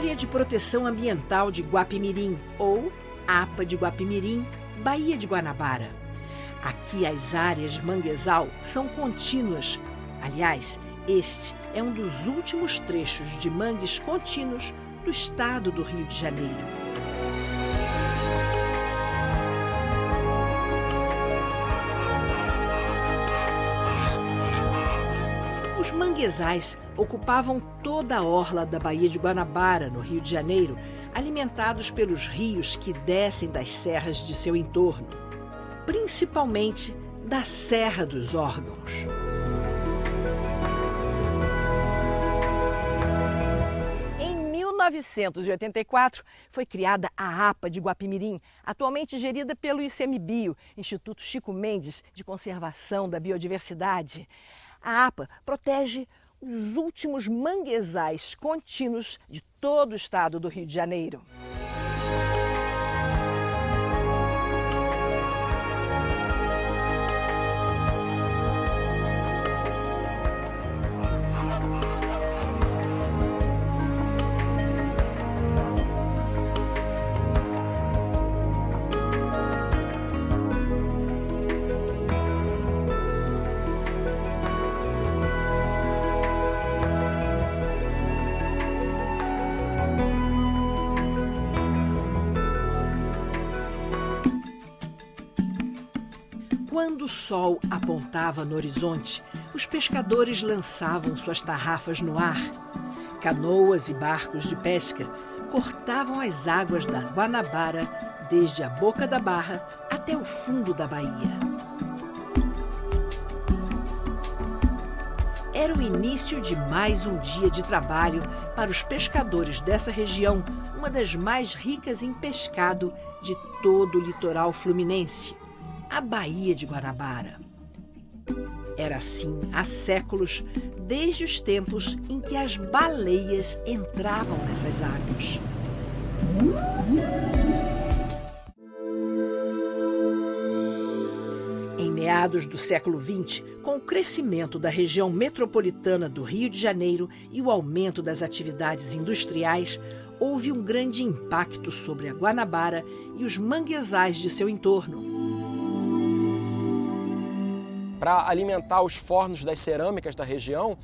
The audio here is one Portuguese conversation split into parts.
Área de Proteção Ambiental de Guapimirim, ou APA de Guapimirim, Baía de Guanabara. Aqui as áreas de manguezal são contínuas. Aliás, este é um dos últimos trechos de mangues contínuos do estado do Rio de Janeiro. Os manguezais ocupavam toda a orla da Baía de Guanabara, no Rio de Janeiro, alimentados pelos rios que descem das serras de seu entorno, principalmente da Serra dos Órgãos. Em 1984, foi criada a APA de Guapimirim, atualmente gerida pelo ICMBio, Instituto Chico Mendes de Conservação da Biodiversidade. A APA protege os últimos manguezais contínuos de todo o estado do Rio de Janeiro. Quando o sol apontava no horizonte, os pescadores lançavam suas tarrafas no ar. Canoas e barcos de pesca cortavam as águas da Guanabara desde a boca da barra até o fundo da baía. Era o início de mais um dia de trabalho para os pescadores dessa região, uma das mais ricas em pescado de todo o litoral fluminense, a Baía de Guanabara. Era assim há séculos, desde os tempos em que as baleias entravam nessas águas. Em meados do século XX, com o crescimento da região metropolitana do Rio de Janeiro e o aumento das atividades industriais, houve um grande impacto sobre a Guanabara e os manguezais de seu entorno. Para alimentar os fornos das cerâmicas da região,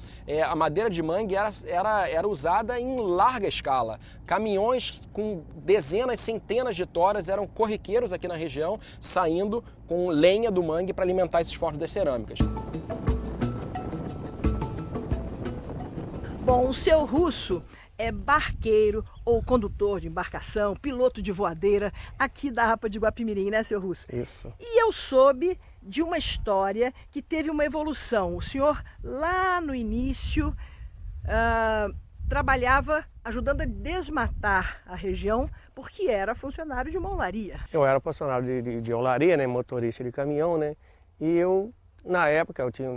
a madeira de mangue era usada em larga escala. Caminhões com dezenas, centenas de toras eram corriqueiros aqui na região, saindo com lenha do mangue para alimentar esses fornos das cerâmicas. Bom, o seu Russo é barqueiro ou condutor de embarcação, piloto de voadeira aqui da APA de Guapimirim, né, seu Russo? Isso. E eu soube de uma história que teve uma evolução. O senhor, lá no início, trabalhava ajudando a desmatar a região porque era funcionário de uma olaria. Eu era funcionário de olaria, né, motorista de caminhão, né, e eu, na época, eu tinha,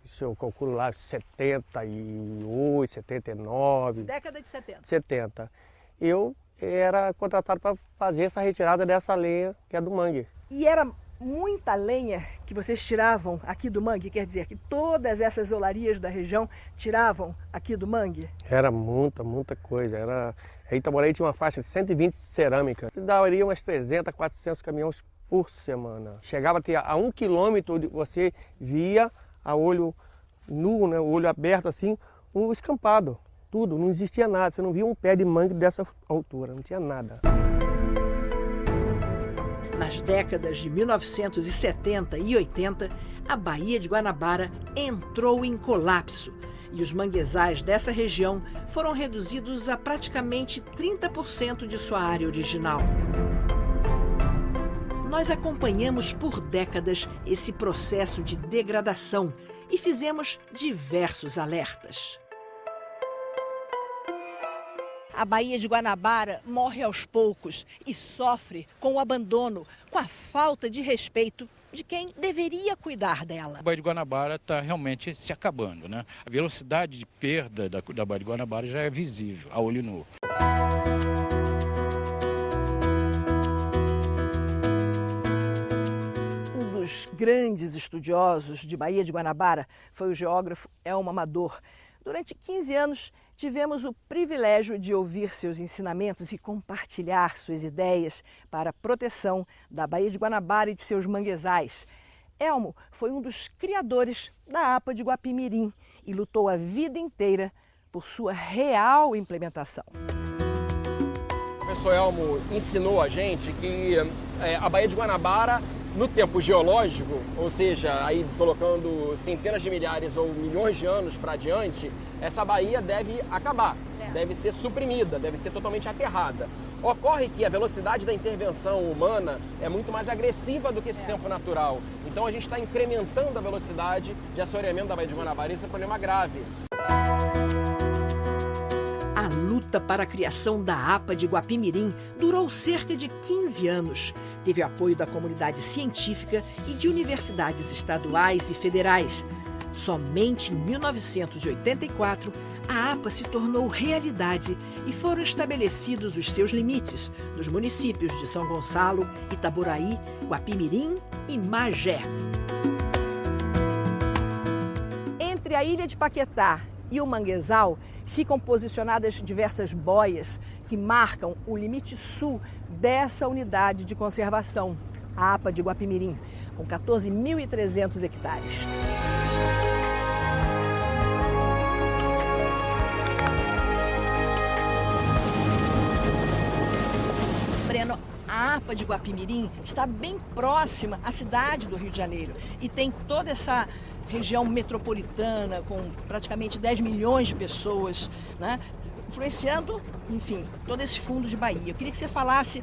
se eu calculo lá, 78, 79... Década de 70. 70. Eu era contratado para fazer essa retirada dessa lenha que é do mangue. E era muita lenha que vocês tiravam aqui do mangue? Quer dizer que todas essas olarias da região tiravam aqui do mangue? Era muita coisa. Em Itaboraí tinha uma faixa de 120 cerâmica. Daria umas 300, 400 caminhões por semana. Chegava a ter a 1 quilômetro, você via a olho nu, né, o olho aberto assim, um escampado. Tudo, não existia nada. Você não via um pé de mangue dessa altura, não tinha nada. Nas décadas de 1970 e 80, a Baía de Guanabara entrou em colapso e os manguezais dessa região foram reduzidos a praticamente 30% de sua área original. Nós acompanhamos por décadas esse processo de degradação e fizemos diversos alertas. A Baía de Guanabara morre aos poucos e sofre com o abandono, com a falta de respeito de quem deveria cuidar dela. A Baía de Guanabara está realmente se acabando, né? A velocidade de perda da Baía de Guanabara já é visível, a olho nu. Um dos grandes estudiosos de Baía de Guanabara foi o geógrafo Elmo Amador. Durante 15 anos, tivemos o privilégio de ouvir seus ensinamentos e compartilhar suas ideias para a proteção da Baía de Guanabara e de seus manguezais. Elmo foi um dos criadores da APA de Guapimirim e lutou a vida inteira por sua real implementação. O professor Elmo ensinou a gente que a Baía de Guanabara, no tempo geológico, ou seja, aí colocando centenas de milhares ou milhões de anos para adiante, essa baía deve acabar, deve ser suprimida, deve ser totalmente aterrada. Ocorre que a velocidade da intervenção humana é muito mais agressiva do que esse tempo natural. Então a gente está incrementando a velocidade de assoreamento da Baía de Guanabara e isso é um problema grave. A luta para a criação da APA de Guapimirim durou cerca de 15 anos. Teve apoio da comunidade científica e de universidades estaduais e federais. Somente em 1984, a APA se tornou realidade e foram estabelecidos os seus limites nos municípios de São Gonçalo, Itaboraí, Guapimirim e Magé. Entre a ilha de Paquetá e o manguezal, ficam posicionadas diversas boias que marcam o limite sul dessa unidade de conservação, a APA de Guapimirim, com 14.300 hectares. Breno, a APA de Guapimirim está bem próxima à cidade do Rio de Janeiro e tem toda essa região metropolitana com praticamente 10 milhões de pessoas, né? Influenciando, enfim, todo esse fundo de Bahia. Eu queria que você falasse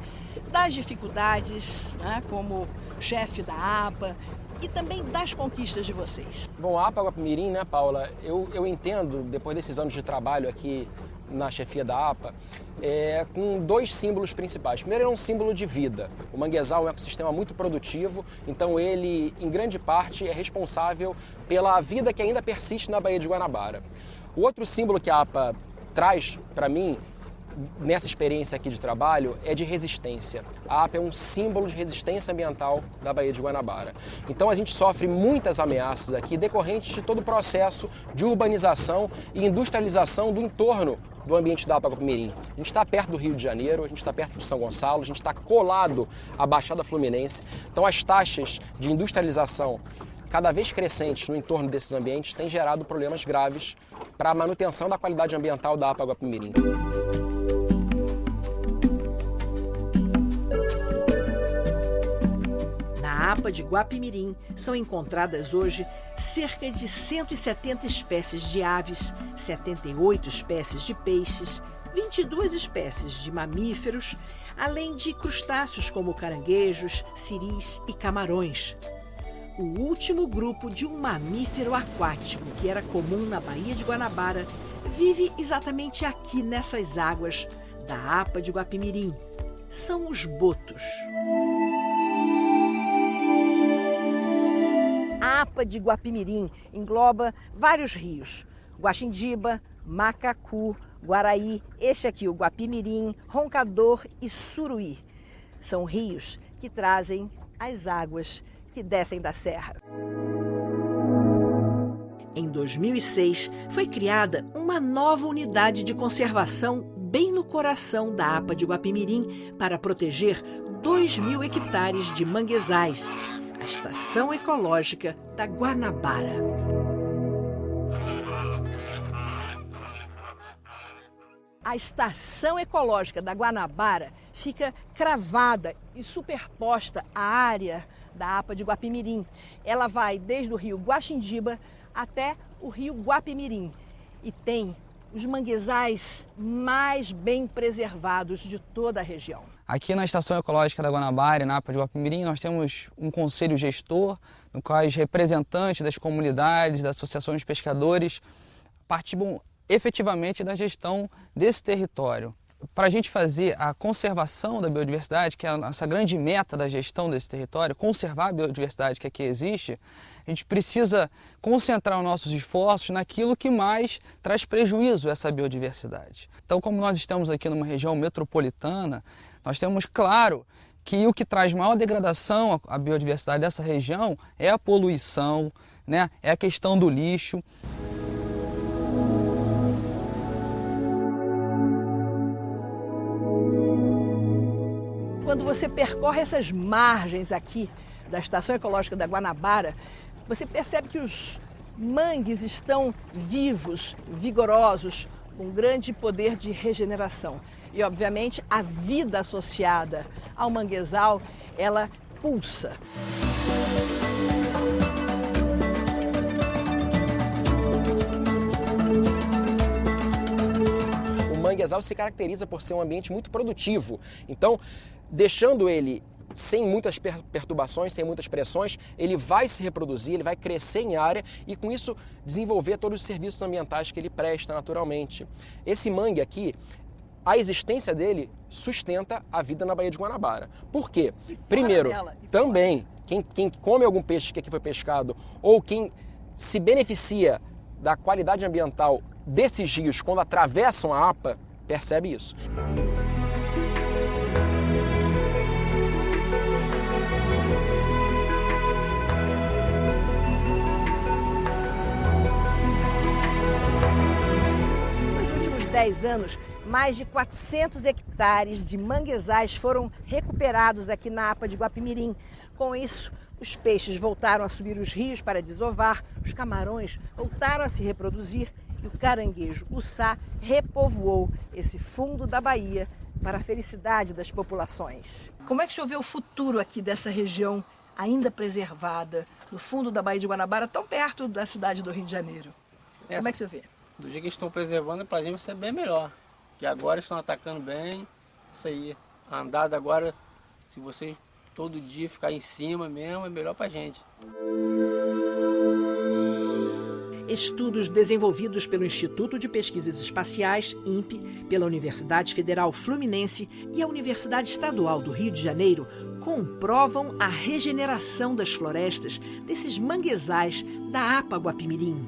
das dificuldades, né, como chefe da APA e também das conquistas de vocês. Bom, a APA Guapimirim, né, Paula, eu entendo, depois desses anos de trabalho aqui na chefia da APA, com dois símbolos principais. Primeiro, ele é um símbolo de vida. O manguezal é um ecossistema muito produtivo, então ele, em grande parte, é responsável pela vida que ainda persiste na Baía de Guanabara. O outro símbolo que a APA traz para mim, nessa experiência aqui de trabalho, é de resistência. A APA é um símbolo de resistência ambiental da Baía de Guanabara. Então a gente sofre muitas ameaças aqui decorrentes de todo o processo de urbanização e industrialização do entorno do ambiente da APA Guapimirim. A gente está perto do Rio de Janeiro, a gente está perto de São Gonçalo, a gente está colado à Baixada Fluminense. Então as taxas de industrialização cada vez crescentes no entorno desses ambientes têm gerado problemas graves para a manutenção da qualidade ambiental da APA Guapimirim. Na APA de Guapimirim são encontradas hoje cerca de 170 espécies de aves, 78 espécies de peixes, 22 espécies de mamíferos, além de crustáceos como caranguejos, siris e camarões. O último grupo de um mamífero aquático que era comum na Baía de Guanabara vive exatamente aqui nessas águas da APA de Guapimirim. São os botos. A APA de Guapimirim engloba vários rios: Guaxindiba, Macacu, Guaraí, este aqui o Guapimirim, Roncador e Suruí. São rios que trazem as águas que descem da serra. Em 2006, foi criada uma nova unidade de conservação bem no coração da APA de Guapimirim para proteger 2.000 hectares de manguezais, a Estação Ecológica da Guanabara. A Estação Ecológica da Guanabara fica cravada e superposta à área da APA de Guapimirim. Ela vai desde o rio Guaxindiba até o rio Guapimirim e tem os manguezais mais bem preservados de toda a região. Aqui na Estação Ecológica da Guanabara, na APA de Guapimirim, nós temos um conselho gestor, no qual os representantes das comunidades, das associações de pescadores participam efetivamente da gestão desse território. Para a gente fazer a conservação da biodiversidade, que é a nossa grande meta da gestão desse território, conservar a biodiversidade que aqui existe, a gente precisa concentrar os nossos esforços naquilo que mais traz prejuízo a essa biodiversidade. Então, como nós estamos aqui numa região metropolitana, nós temos claro que o que traz maior degradação à biodiversidade dessa região é a poluição, né? É a questão do lixo. Quando você percorre essas margens aqui da Estação Ecológica da Guanabara, você percebe que os mangues estão vivos, vigorosos, com grande poder de regeneração. E, obviamente, a vida associada ao manguezal, ela pulsa. O manguezal se caracteriza por ser um ambiente muito produtivo. Então, deixando ele sem muitas perturbações, sem muitas pressões, ele vai se reproduzir, ele vai crescer em área e com isso desenvolver todos os serviços ambientais que ele presta naturalmente. Esse mangue aqui, a existência dele sustenta a vida na Baía de Guanabara. Por quê? Primeiro, também, quem come algum peixe que aqui foi pescado ou quem se beneficia da qualidade ambiental desses rios quando atravessam a APA, percebe isso. Nos últimos 10 anos, mais de 400 hectares de manguezais foram recuperados aqui na APA de Guapimirim. Com isso, os peixes voltaram a subir os rios para desovar, os camarões voltaram a se reproduzir e o caranguejo, o sá, repovoou esse fundo da Bahia para a felicidade das populações. Como é que o senhor vê o futuro aqui dessa região ainda preservada, no fundo da Baía de Guanabara, tão perto da cidade do Rio de Janeiro? Como é que o senhor vê? Do jeito que estão preservando, para a gente vai ser bem melhor. Que agora estão atacando bem, isso aí. A andada agora, se vocês todo dia ficar em cima mesmo, é melhor para a gente. Estudos desenvolvidos pelo Instituto de Pesquisas Espaciais, INPE, pela Universidade Federal Fluminense e a Universidade Estadual do Rio de Janeiro comprovam a regeneração das florestas desses manguezais da APA Guapimirim.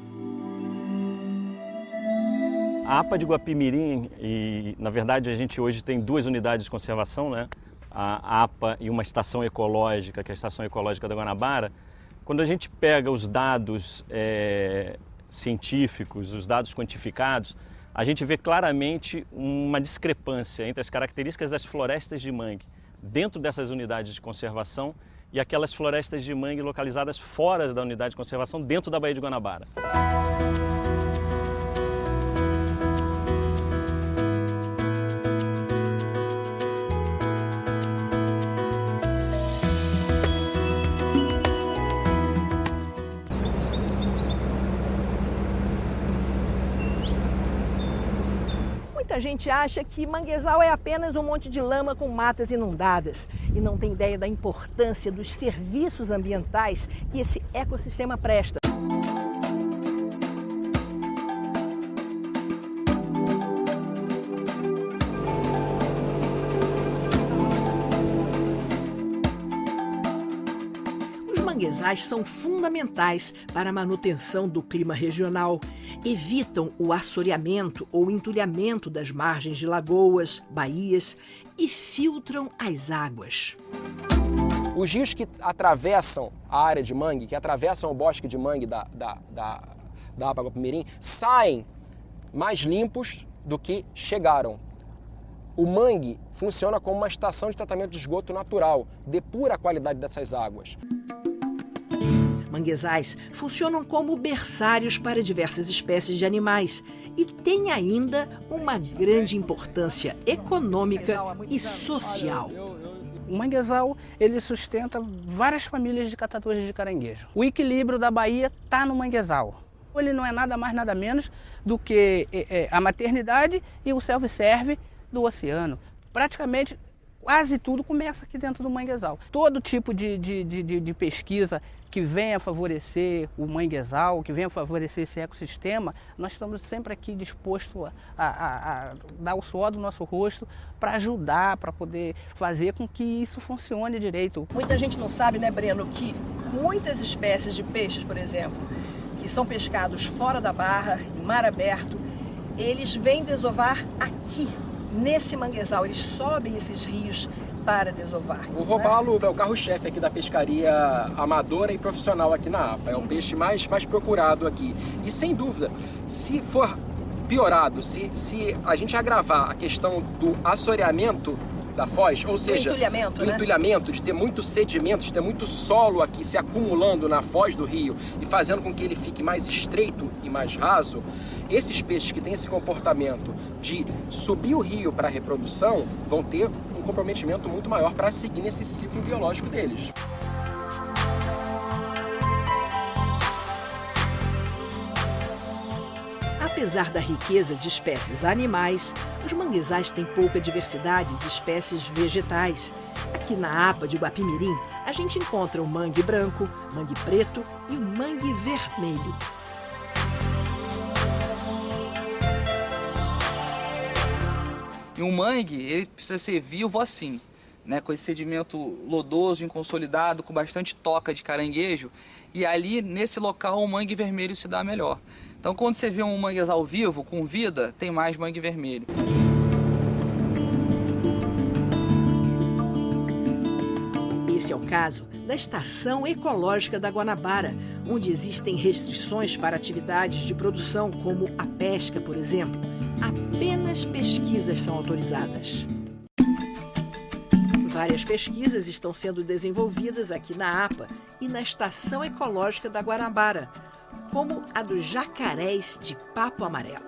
A APA de Guapimirim, e na verdade a gente hoje tem 2 unidades de conservação, né? A APA e uma estação ecológica, que é a Estação Ecológica da Guanabara. Quando a gente pega os dados científicos, os dados quantificados, a gente vê claramente uma discrepância entre as características das florestas de mangue dentro dessas unidades de conservação e aquelas florestas de mangue localizadas fora da unidade de conservação dentro da Baía de Guanabara. Muita gente acha que manguezal é apenas um monte de lama com matas inundadas e não tem ideia da importância dos serviços ambientais que esse ecossistema presta. Os manguezais são fundamentais para a manutenção do clima regional, evitam o assoreamento ou entulhamento das margens de lagoas, baías e filtram as águas. Os rios que atravessam a área de mangue, que atravessam o bosque de mangue da APA Guapimirim, saem mais limpos do que chegaram. O mangue funciona como uma estação de tratamento de esgoto natural, depura a qualidade dessas águas. Manguezais funcionam como berçários para diversas espécies de animais e têm ainda uma grande importância econômica e social. O manguezal, ele sustenta várias famílias de catadores de caranguejo. O equilíbrio da Bahia está no manguezal. Ele não é nada mais, nada menos do que a maternidade e o self-serve do oceano. Praticamente, quase tudo começa aqui dentro do manguezal. Todo tipo de pesquisa que venha favorecer o manguezal, que venha favorecer esse ecossistema, nós estamos sempre aqui dispostos a dar o suor do nosso rosto para ajudar, para poder fazer com que isso funcione direito. Muita gente não sabe, né, Breno, que muitas espécies de peixes, por exemplo, que são pescados fora da barra, em mar aberto, eles vêm desovar aqui, nesse manguezal. Eles sobem esses rios para desovar. O robalo é o carro-chefe aqui da pescaria amadora e profissional aqui na APA. É o peixe mais procurado aqui. E sem dúvida, se for piorado, se a gente agravar a questão do assoreamento da foz, ou seja, entulhamento, do né? entulhamento, de ter muito sedimento, de ter muito solo aqui se acumulando na foz do rio e fazendo com que ele fique mais estreito e mais raso, esses peixes que têm esse comportamento de subir o rio para a reprodução vão ter um comprometimento muito maior para seguir nesse ciclo biológico deles. Apesar da riqueza de espécies animais, os manguezais têm pouca diversidade de espécies vegetais. Aqui na APA de Guapimirim, a gente encontra o mangue branco, mangue preto e o mangue vermelho. E um mangue, ele precisa ser vivo assim, né, com esse sedimento lodoso, inconsolidado, com bastante toca de caranguejo, e ali, nesse local, o mangue vermelho se dá melhor. Então, quando você vê um manguezal vivo, com vida, tem mais mangue vermelho. Esse é o caso da Estação Ecológica da Guanabara, onde existem restrições para atividades de produção, como a pesca, por exemplo. Apenas pesquisas são autorizadas. Várias pesquisas estão sendo desenvolvidas aqui na APA e na Estação Ecológica da Guanabara, como a dos jacarés de papo amarelo.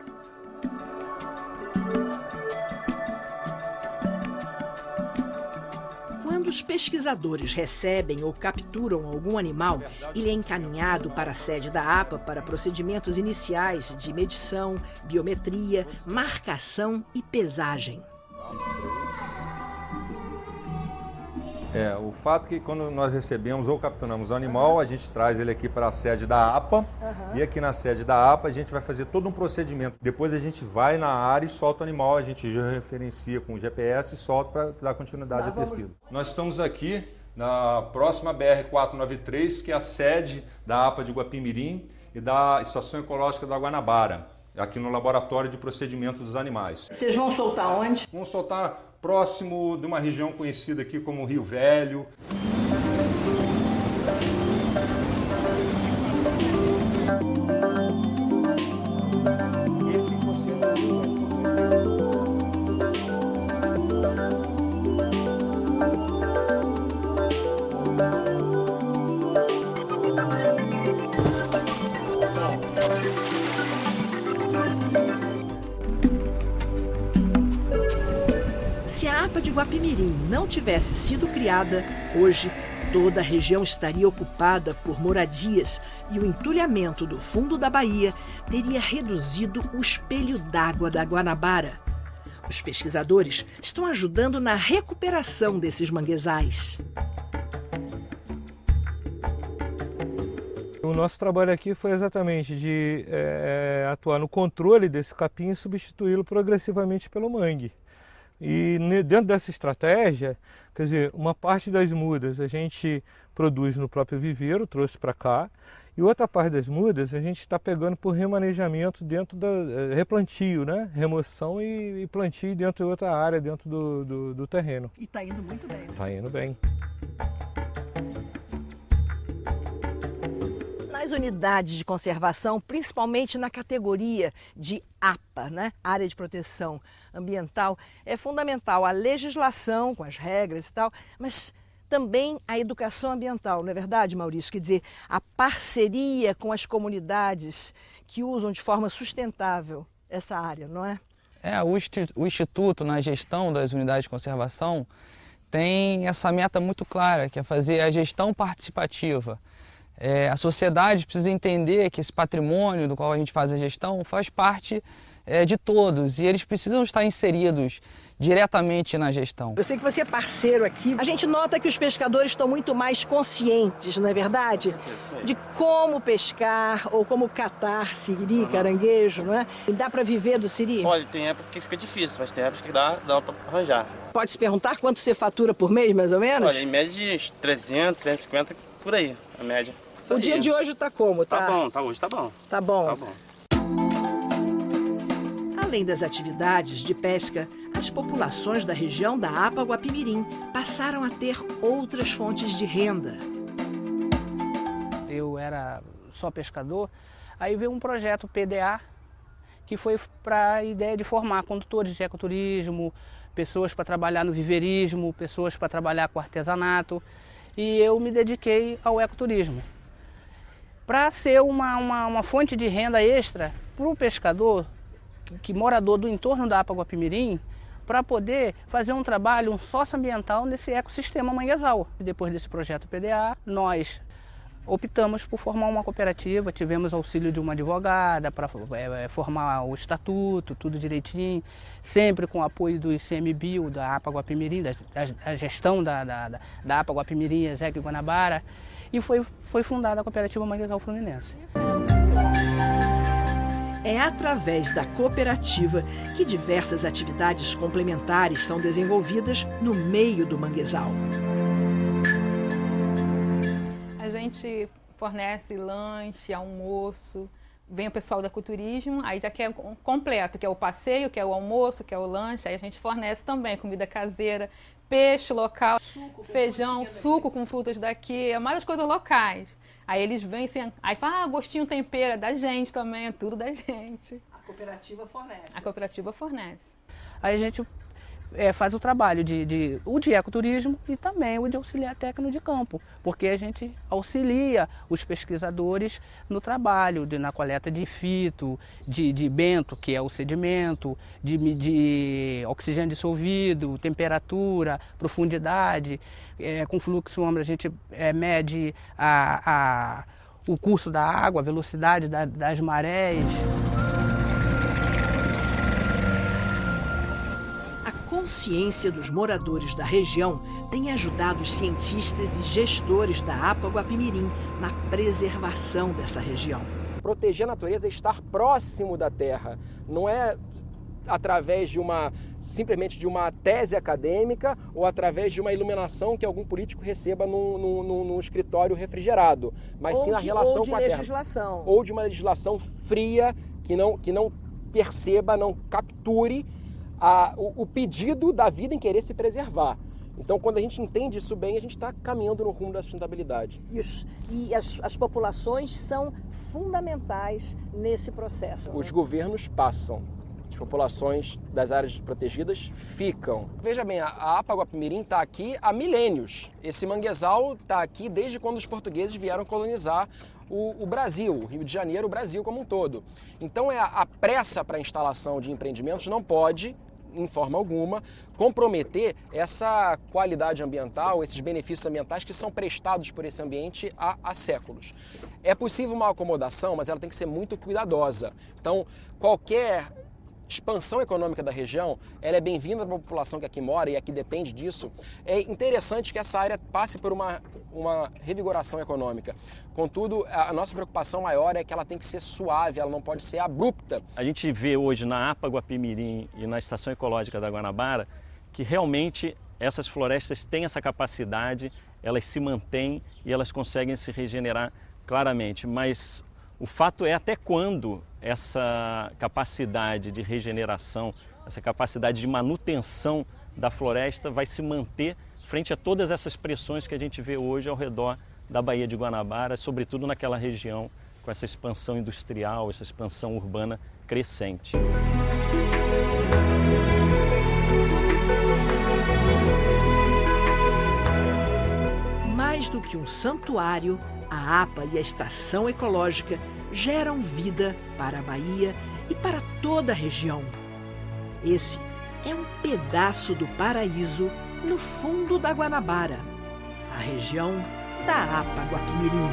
Quando os pesquisadores recebem ou capturam algum animal, ele é encaminhado para a sede da APA para procedimentos iniciais de medição, biometria, marcação e pesagem. O fato que quando nós recebemos ou capturamos o animal, a gente traz ele aqui para a sede da APA e aqui na sede da APA a gente vai fazer todo um procedimento. Depois a gente vai na área e solta o animal, a gente já referencia com o GPS e solta para dar continuidade à pesquisa. Nós estamos aqui na próxima BR-493, que é a sede da APA de Guapimirim e da Estação Ecológica da Guanabara, aqui no Laboratório de Procedimentos dos Animais. Vocês vão soltar onde? Vamos soltar próximo de uma região conhecida aqui como Rio Velho. Se a APA de Guapimirim não tivesse sido criada, hoje toda a região estaria ocupada por moradias e o entulhamento do fundo da baía teria reduzido o espelho d'água da Guanabara. Os pesquisadores estão ajudando na recuperação desses manguezais. O nosso trabalho aqui foi exatamente de atuar no controle desse capim e substituí-lo progressivamente pelo mangue. E dentro dessa estratégia, quer dizer, uma parte das mudas a gente produz no próprio viveiro, trouxe para cá, e outra parte das mudas a gente está pegando por remanejamento dentro da replantio, né? Remoção e plantio dentro de outra área, dentro do terreno. E está indo muito bem. Está indo bem. Nas unidades de conservação, principalmente na categoria de APA, né? Área de Proteção Ambiental, é fundamental a legislação com as regras e tal, mas também a educação ambiental, não é verdade, Maurício? Quer dizer, a parceria com as comunidades que usam de forma sustentável essa área, não é? O Instituto, na gestão das unidades de conservação, tem essa meta muito clara, que é fazer a gestão participativa. A sociedade precisa entender que esse patrimônio do qual a gente faz a gestão faz parte de todos e eles precisam estar inseridos diretamente na gestão. Eu sei que você é parceiro aqui. A gente nota que os pescadores estão muito mais conscientes, não é verdade? De como pescar ou como catar siri, caranguejo, não é? E dá para viver do siri? Olha, tem época que fica difícil, mas tem época que dá para arranjar. Pode se perguntar quanto você fatura por mês, mais ou menos? Olha, em média de uns 300, 350, por aí, a média. O dia de hoje tá como? Tá bom, hoje tá bom. Tá bom. Tá bom. Além das atividades de pesca, as populações da região da APA Guapimirim passaram a ter outras fontes de renda. Eu era só pescador, aí veio um projeto PDA que foi para a ideia de formar condutores de ecoturismo, pessoas para trabalhar no viveirismo, pessoas para trabalhar com artesanato, e eu me dediquei ao ecoturismo. Para ser uma fonte de renda extra para o pescador, que morador do entorno da APA Guapimirim, para poder fazer um trabalho socioambiental nesse ecossistema manguezal. Depois desse projeto PDA, nós optamos por formar uma cooperativa, tivemos auxílio de uma advogada para formar o estatuto, tudo direitinho, sempre com o apoio do ICMBio, da APA Guapimirim, da gestão da APA Guapimirim, ESEC Guanabara, e foi fundada a Cooperativa Manguezal Fluminense. É através da cooperativa que diversas atividades complementares são desenvolvidas no meio do manguezal. A gente fornece lanche, almoço, vem o pessoal do ecoturismo, aí já quer completo, que é o passeio, que é o almoço, que é o lanche, aí a gente fornece também comida caseira, peixe local, feijão, suco com frutas daqui, é mais as coisas locais. Aí eles vêm assim, aí falam, gostinho tempero, é da gente também, é tudo da gente. A cooperativa fornece. A cooperativa fornece. Aí a gente faz o trabalho de ecoturismo e também o de auxiliar técnico de campo, porque a gente auxilia os pesquisadores no trabalho, na coleta de fito, de bento, que é o sedimento, de medir oxigênio dissolvido, temperatura, profundidade. Com fluxo ombro a gente mede o curso da água, a velocidade das marés. A consciência dos moradores da região tem ajudado os cientistas e gestores da APA Guapimirim na preservação dessa região. Proteger a natureza é estar próximo da terra, não é através de simplesmente de uma tese acadêmica ou através de uma iluminação que algum político receba num escritório refrigerado, mas sim na relação com a terra. Ou de uma legislação fria que não perceba, não capture o pedido da vida em querer se preservar. Então, quando a gente entende isso bem, a gente está caminhando no rumo da sustentabilidade. Isso. E as populações são fundamentais nesse processo. Os governos passam, as populações das áreas protegidas ficam. Veja bem, a APA Guapimirim está aqui há milênios. Esse manguezal está aqui desde quando os portugueses vieram colonizar o Brasil, o Rio de Janeiro, o Brasil como um todo. Então, a pressa para a instalação de empreendimentos não pode, em forma alguma, comprometer essa qualidade ambiental, esses benefícios ambientais que são prestados por esse ambiente há séculos. É possível uma acomodação, mas ela tem que ser muito cuidadosa. Então, qualquer expansão econômica da região, ela é bem-vinda para a população que aqui mora e aqui depende disso. É interessante que essa área passe por uma revigoração econômica. Contudo, a nossa preocupação maior é que ela tem que ser suave, ela não pode ser abrupta. A gente vê hoje na APA Guapimirim e na Estação Ecológica da Guanabara que realmente essas florestas têm essa capacidade, elas se mantêm e elas conseguem se regenerar claramente, mas o fato é até quando essa capacidade de regeneração, essa capacidade de manutenção da floresta vai se manter frente a todas essas pressões que a gente vê hoje ao redor da Baía de Guanabara, sobretudo naquela região com essa expansão industrial, essa expansão urbana crescente. Mais do que um santuário, a APA e a Estação Ecológica geram vida para a Bahia e para toda a região. Esse é um pedaço do paraíso no fundo da Guanabara, a região da APA Guapimirim.